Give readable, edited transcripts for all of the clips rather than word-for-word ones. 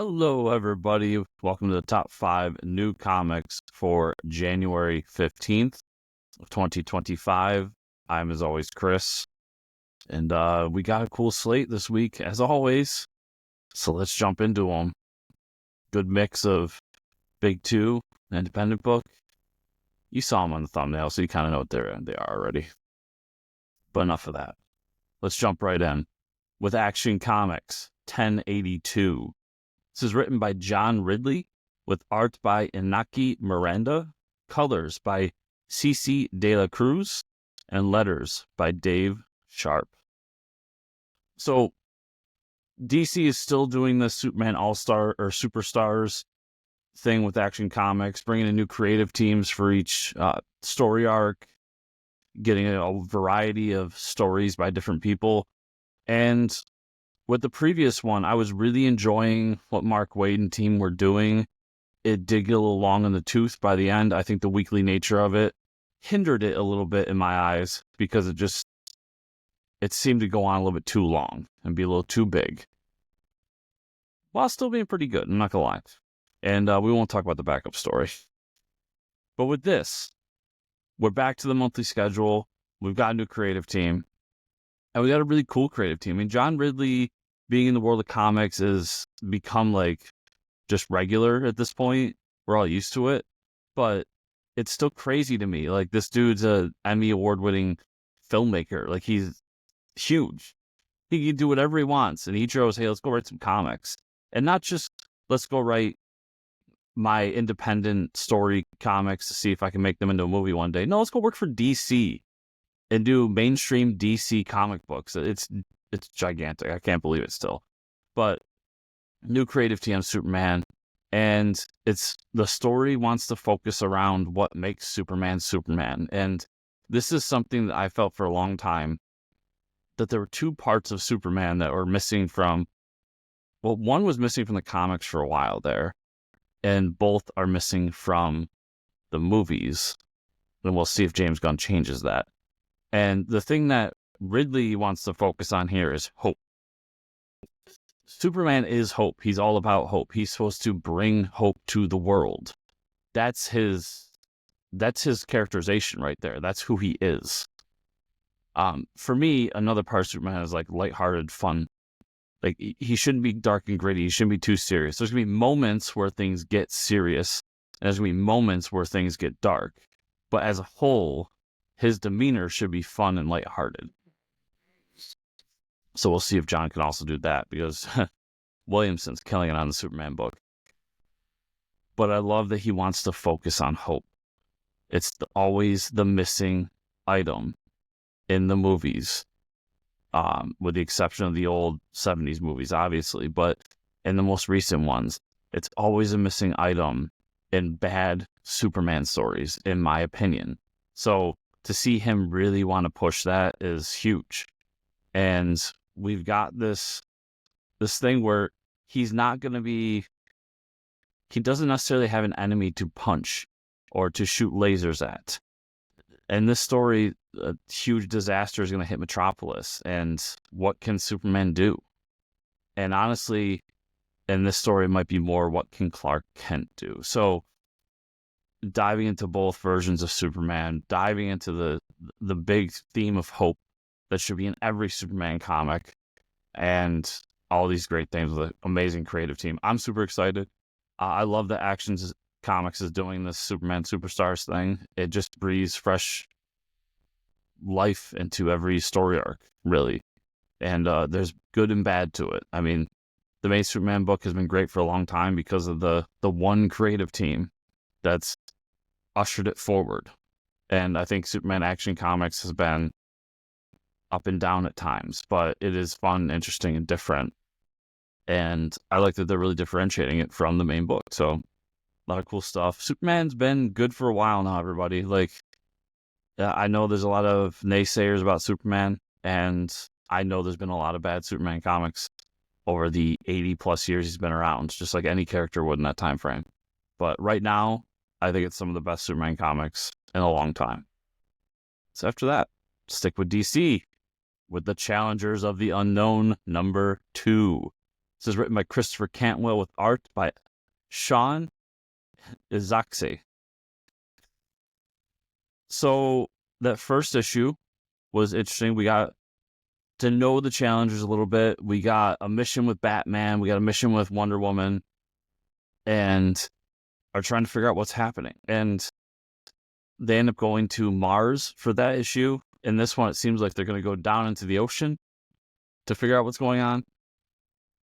Hello, everybody. Welcome to the top 5 new comics for January 15th of 2025. I'm, as always, Chris. And we got a cool slate this week, as always. So let's jump into them. Good mix of Big 2, independent book. You saw them on the thumbnail, so you kind of know what they are already. But enough of that. Let's jump right in. With Action Comics 1082. This is written by John Ridley, with art by Inaki Miranda, colors by Ceci de la Cruz, and letters by Dave Sharpe. So, DC is still doing the Superman All-Star or Superstars thing with Action Comics, bringing in new creative teams for each story arc, getting a variety of stories by different people. And with the previous one, I was really enjoying what Mark Waid and team were doing. It did get a little long in the tooth by the end. I think the weekly nature of it hindered it a little bit in my eyes because it seemed to go on a little bit too long and be a little too big. While still being pretty good, I'm not going to lie. And we won't talk about the backup story. But with this, we're back to the monthly schedule. We've got a new creative team. And we got a really cool creative team. I mean, John Ridley, being in the world of comics, has become like just regular at this point. We're all used to it. But it's still crazy to me. Like, this dude's a Emmy award-winning filmmaker. Like, he's huge. He can do whatever he wants. And he chose, hey, let's go write some comics. And not just, let's go write my independent story comics to see if I can make them into a movie one day. No, let's go work for DC and do mainstream DC comic books. It's gigantic. I can't believe it still. But new creative team on Superman, and the story wants to focus around what makes Superman Superman. And this is something that I felt for a long time, that there were two parts of Superman that were missing from, well, one was missing from the comics for a while there, and both are missing from the movies. And we'll see if James Gunn changes that. And the thing that Ridley wants to focus on here is hope. Superman is hope. He's all about hope. He's supposed to bring hope to the world. That's his characterization right there. That's who he is. For me, another part of Superman is like lighthearted fun. Like, he shouldn't be dark and gritty. He shouldn't be too serious. There's going to be moments where things get serious, and there's going to be moments where things get dark. But as a whole, his demeanor should be fun and lighthearted. So we'll see if John can also do that, because Williamson's killing it on the Superman book. But I love that he wants to focus on hope. It's always the missing item in the movies, with the exception of the old 70s movies, obviously. But in the most recent ones, it's always a missing item in bad Superman stories, in my opinion. So to see him really want to push that is huge. And we've got this thing where he's not going to be, he doesn't necessarily have an enemy to punch or to shoot lasers at. In this story, a huge disaster is going to hit Metropolis. And what can Superman do? And honestly, in this story, it might be more, what can Clark Kent do? So diving into both versions of Superman, diving into the big theme of hope that should be in every Superman comic, and all these great things with an amazing creative team. I'm super excited. I love that Action Comics is doing this Superman Superstars thing. It just breathes fresh life into every story arc, really. And there's good and bad to it. I mean, the main Superman book has been great for a long time because of the one creative team that's ushered it forward. And I think Superman Action Comics has been up and down at times, but it is fun, interesting, and different. And I like that they're really differentiating it from the main book. So a lot of cool stuff. Superman's been good for a while now, everybody. Like, I know there's a lot of naysayers about Superman, and I know there's been a lot of bad Superman comics over the 80 plus years he's been around, just like any character would in that time frame. But right now, I think it's some of the best Superman comics in a long time. So after that, stick with DC with the Challengers of the Unknown #2. This is written by Christopher Cantwell with art by Sean Izaakse. So that first issue was interesting. We got to know the challengers a little bit. We got a mission with Batman. We got a mission with Wonder Woman, and are trying to figure out what's happening. And they end up going to Mars for that issue. In this one, it seems like they're going to go down into the ocean to figure out what's going on.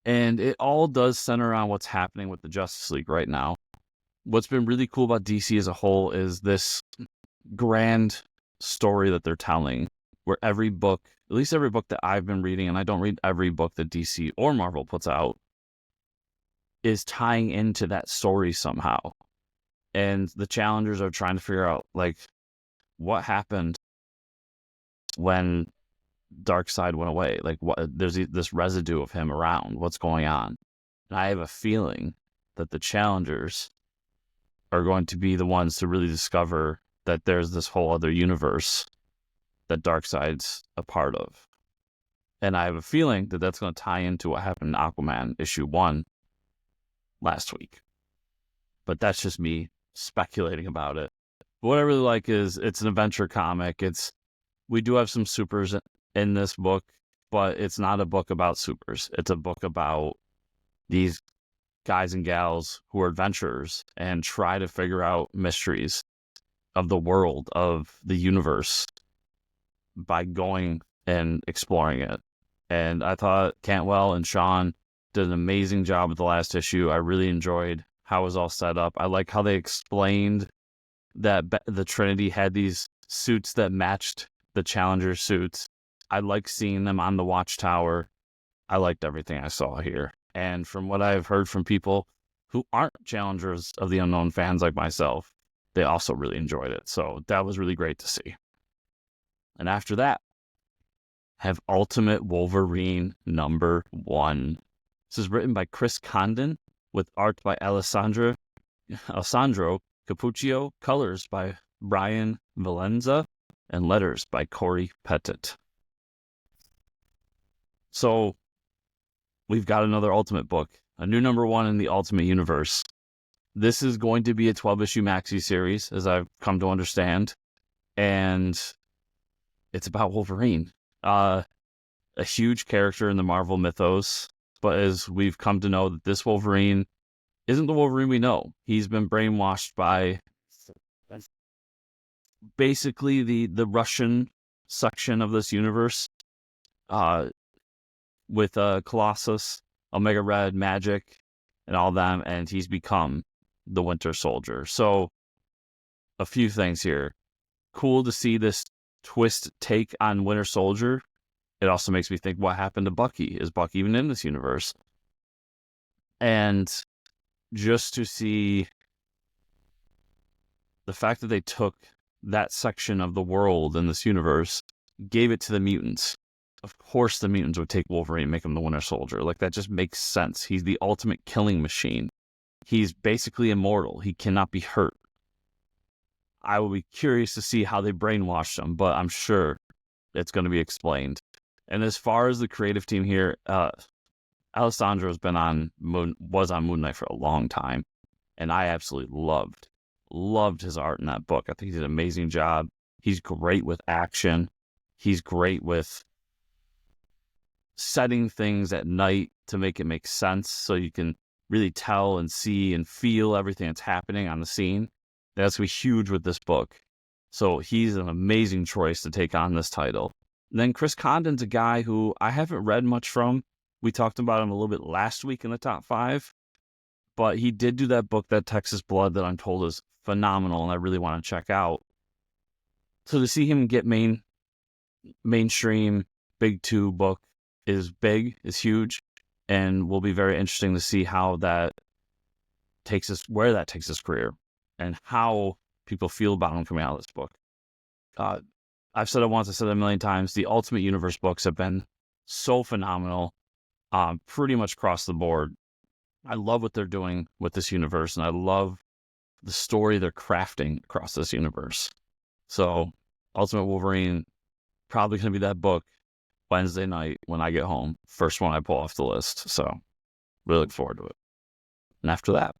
And it all does center around what's happening with the Justice League right now. What's been really cool about DC as a whole is this grand story that they're telling, where every book, at least every book that I've been reading, and I don't read every book that DC or Marvel puts out, is tying into that story somehow. And the challengers are trying to figure out, like, what happened when Darkseid went away. Like, there's this residue of him around. What's going on? And I have a feeling that the challengers are going to be the ones to really discover that there's this whole other universe that Darkseid's a part of. And I have a feeling that that's going to tie into what happened in Aquaman issue 1 last week. But that's just me speculating about it. But what I really like is it's an adventure comic. We do have some supers in this book, but it's not a book about supers. It's a book about these guys and gals who are adventurers and try to figure out mysteries of the world, of the universe, by going and exploring it. And I thought Cantwell and Sean did an amazing job with the last issue. I really enjoyed how it was all set up. I like how they explained that the Trinity had these suits that matched the Challenger suits. I like seeing them on the Watchtower. I liked everything I saw here. And from what I've heard from people who aren't Challengers of the Unknown fans like myself, they also really enjoyed it. So that was really great to see. And after that, have Ultimate Wolverine #1. This is written by Chris Condon with art by Alessandro Cappuccio, colors by Brian Valenza, and letters by Corey Pettit. So we've got another Ultimate book, a new #1 in the Ultimate Universe. This is going to be a 12-issue maxi series, as I've come to understand, and it's about Wolverine, a huge character in the Marvel mythos. But as we've come to know, that this Wolverine isn't the Wolverine we know. He's been brainwashed by basically the Russian section of this universe, with Colossus, Omega Red, Magic, and all them, and he's become the Winter Soldier. So a few things here. Cool to see this twist take on Winter Soldier. It also makes me think, what happened to Bucky? Is Bucky even in this universe? And just to see the fact that they took that section of the world in this universe, gave it to the mutants. Of course the mutants would take Wolverine and make him the Winter Soldier. Like, that just makes sense. He's the ultimate killing machine. He's basically immortal. He cannot be hurt. I will be curious to see how they brainwashed him, but I'm sure it's going to be explained. And as far as the creative team here, Alessandro's was on Moon Knight for a long time, and I absolutely loved his art in that book. I think he did an amazing job. He's great with action. He's great with setting things at night to make it make sense, so you can really tell and see and feel everything that's happening on the scene. That's going to be huge with this book. So he's an amazing choice to take on this title. And then Chris Condon's a guy who I haven't read much from. We talked about him a little bit last week in the top 5, but he did do that book, that Texas Blood, that I'm told is phenomenal, and I really want to check out. So to see him get mainstream big 2 book is huge, and will be very interesting to see how that takes us, where that takes his career, and how people feel about him coming out of this book. I've said it once, I said it a million times, the Ultimate Universe books have been so phenomenal, pretty much across the board. I love what they're doing with this universe, and I love the story they're crafting across this universe. So Ultimate Wolverine, probably going to be that book Wednesday night when I get home. First one I pull off the list. So Really look forward to it. And after that,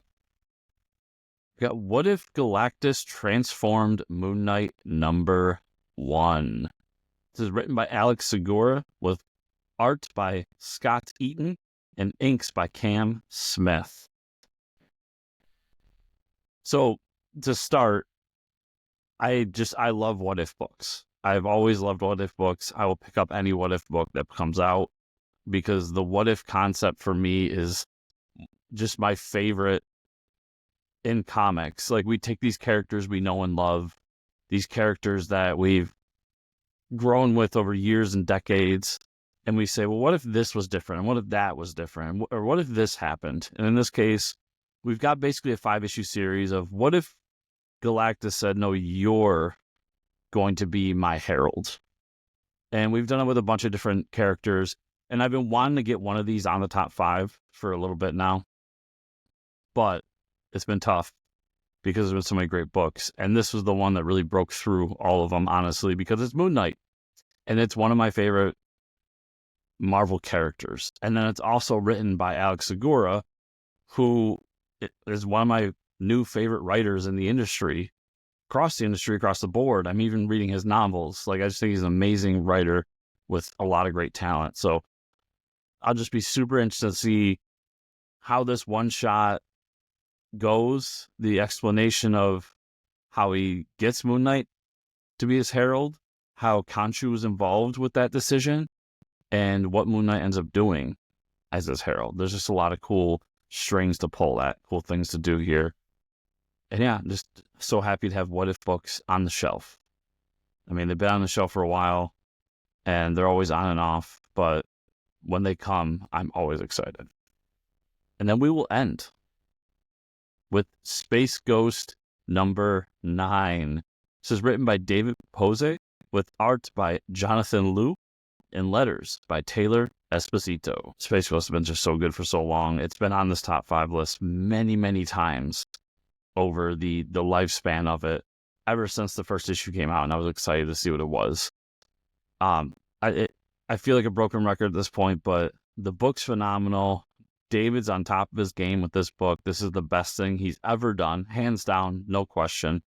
we got What If Galactus Transformed Moon Knight #1. This is written by Alex Segura with art by Scott Eaton and inks by Cam Smith. So to start, I love What If books. I've always loved What If books. I will pick up any What If book that comes out because the What If concept for me is just my favorite in comics. Like, we take these characters we know and love, these characters that we've grown with over years and decades, and we say, well, what if this was different? And what if that was different? Or what if this happened? And in this case, we've got basically a 5-issue series of what if Galactus said, no, you're going to be my herald. And we've done it with a bunch of different characters. And I've been wanting to get one of these on the top 5 for a little bit now. But it's been tough because there's been so many great books. And this was the one that really broke through all of them, honestly, because it's Moon Knight. And it's one of my favorite Marvel characters. And then it's also written by Alex Segura, who is one of my new favorite writers in the industry, across the board. I'm even reading his novels. Like, I just think he's an amazing writer with a lot of great talent. So I'll just be super interested to see how this one shot goes, the explanation of how he gets Moon Knight to be his herald, how Khonshu was involved with that decision, and what Moon Knight ends up doing as his herald. There's just a lot of cool strings to pull at, cool things to do here. And yeah, I'm just so happy to have What If books on the shelf. I mean, they've been on the shelf for a while, and they're always on and off, but when they come, I'm always excited. And then we will end with Space Ghost #9. This is written by David Pose with art by Jonathan Liu and letters by Taylor Esposito. Space Ghost has been just so good for so long. It's been on this top 5 list many, many times over the lifespan of it, ever since the first issue came out, and I was excited to see what it was. I feel like a broken record at this point, but the book's phenomenal. David's on top of his game with this book. This is the best thing he's ever done, hands down, no question.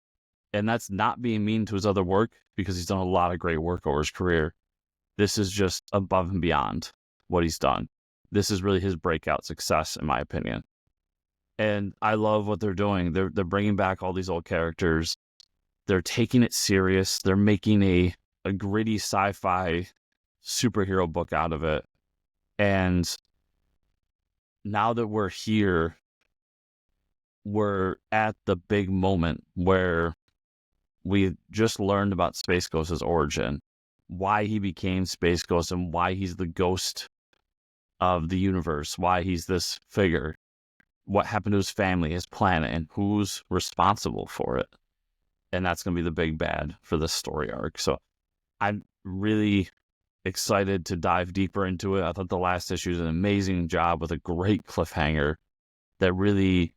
And that's not being mean to his other work, because he's done a lot of great work over his career. This is just above and beyond what he's done. This is really his breakout success, in my opinion. And I love what they're doing. They're bringing back all these old characters. They're taking it serious. They're making a gritty sci-fi superhero book out of it. And now that we're here, we're at the big moment where we just learned about Space Ghost's origin, why he became Space Ghost, and why he's the ghost of the universe, why he's this figure, what happened to his family, his planet, and who's responsible for it. And that's going to be the big bad for this story arc. So I'm really excited to dive deeper into it. I thought the last issue is an amazing job with a great cliffhanger that really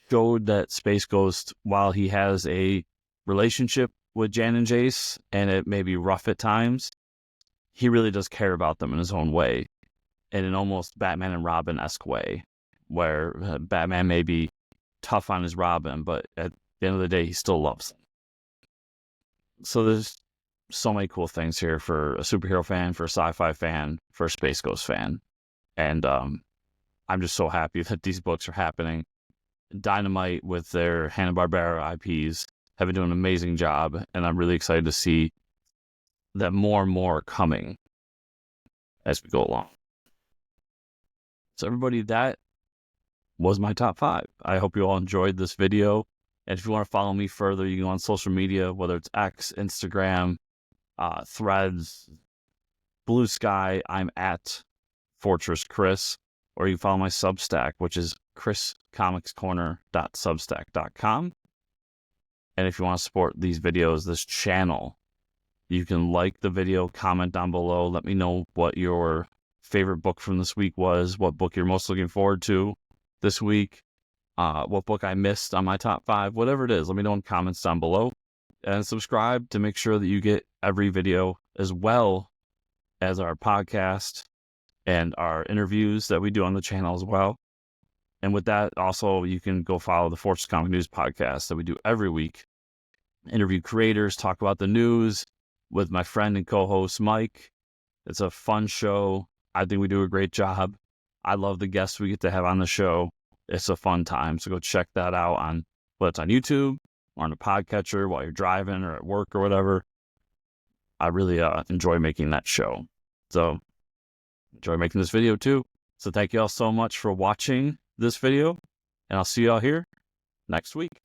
showed that Space Ghost, while he has a relationship with Jan and Jace, and it may be rough at times, he really does care about them in his own way, in an almost Batman and Robin-esque way, where Batman may be tough on his Robin, but at the end of the day, he still loves them. So there's so many cool things here for a superhero fan, for a sci-fi fan, for a Space Ghost fan. And I'm just so happy that these books are happening. Dynamite, with their Hanna-Barbera IPs, have been doing an amazing job, and I'm really excited to see that more and more are coming as we go along. So everybody, that was my top 5. I hope you all enjoyed this video. And if you want to follow me further, you can go on social media, whether it's X, Instagram, Threads, Blue Sky. I'm at Fortress Chris, or you can follow my Substack, which is chriscomicscorner.substack.com. And if you want to support these videos, this channel, you can like the video, comment down below, let me know what your favorite book from this week was, what book you're most looking forward to this week, what book I missed on my top 5, whatever it is, let me know in comments down below. And subscribe to make sure that you get every video, as well as our podcast and our interviews that we do on the channel as well. And with that, also, you can go follow the Fortress Comic News podcast that we do every week. Interview creators, talk about the news with my friend and co-host Mike. It's a fun show. I think we do a great job. I love the guests we get to have on the show. It's a fun time. So go check that out on whether it's on YouTube or on a podcatcher while you're driving or at work or whatever. I really enjoy making that show. So enjoy making this video too. So thank you all so much for watching this video, and I'll see you all here next week.